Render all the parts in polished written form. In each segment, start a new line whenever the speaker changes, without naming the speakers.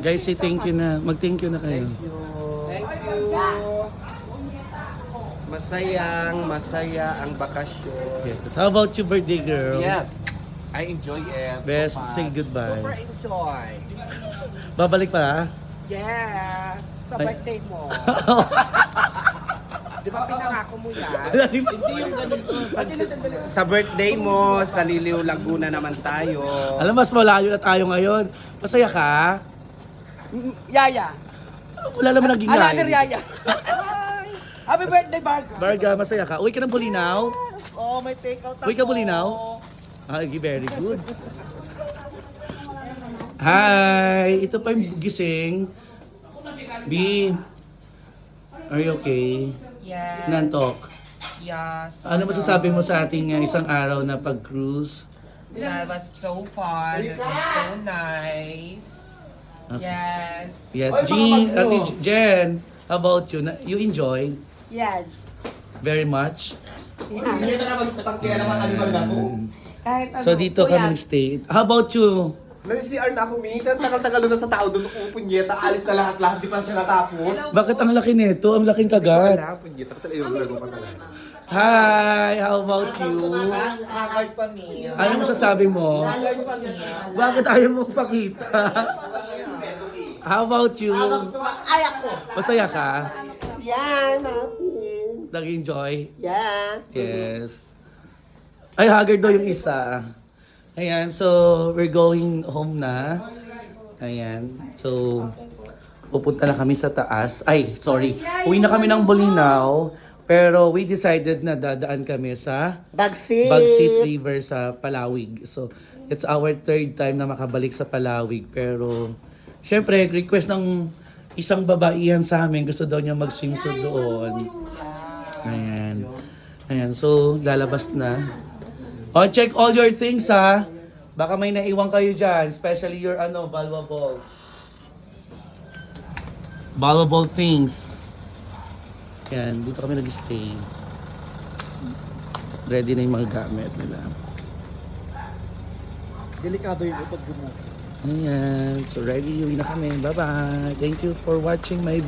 Guys, say thank you na. Mag-thank you na kayo.
Thank you. Masaya ang bakasyon.
Yes. How about you, birthday girl?
Yes. I enjoy it.
Best,
so much.
say goodbye.
Super enjoy.
Babalik pa,
Yes. Sa
Ay.
birthday mo. Di ba pinangako mo yan?
Hindi
yung sa birthday mo, sa Liliw Laguna naman tayo.
Alam, mas malayo na tayo ngayon. Masaya ka?
Yaya.
Wala naman naging
Another
line.
Yaya. Happy birthday, Barga.
Barga, masaya ka? Uwi ka ng Bulinaw?
Oh, may take out ako.
Uwi ka Bulinaw? Ay, very good. Hi! Ito pa yung gising. B, are you okay?
Yes.
Nantok.
Yes.
Ano masasabi mo sa ating isang araw na pag-cruise?
That was so fun. It was so nice.
Okay.
Yes.
Yes, Jean, Ate Jen, how about you? You enjoyed
Yes.
very much?
Kahit ano.
So dito
Kuya,
kami stay. How about you?
Nag-CR na ako, Mi. Tagal-tagal na sa tao doon. Punyeta, alis na lahat-lahat. Di pa siya natapos.
Bakit ang laki nito? Ang laking kagat.
Wala, punyeta. Talaga yung lago pa talaga.
Hi, how about you?
Haggard pa, Mi.
Ano masasabi mo?
Haggard pa, Mi.
Bakit ayaw mo pakita? How about you?
Ay, ako.
Masaya ka?
Yan,
Nag-enjoy?
Yan.
Yes. Ay, haggard daw yung isa. Ayan, so we're going home na. Ayan, so pupunta na kami sa taas. Ay, sorry. Uwi na kami ng Bulinaw. Pero we decided na dadaan kami sa Bagsit River sa Palawig. So, it's our third time na makabalik sa Palawig. Pero, syempre, request ng isang babaihan sa amin. Gusto daw niya mag-swimsuit doon. Ayan. Ayan, so lalabas na. Oh, check all your things ha. Baka may naiwan kayo dyan. Especially your valuable. Valuable things. Yan, dito kami nag-stay. Ready na yung mga gamit nila.
Delikado yung upad mo.
Ayan, so ready, uwi na kami. Bye-bye. Thank you for watching my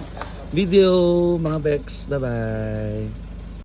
video, mga Bex. Bye-bye.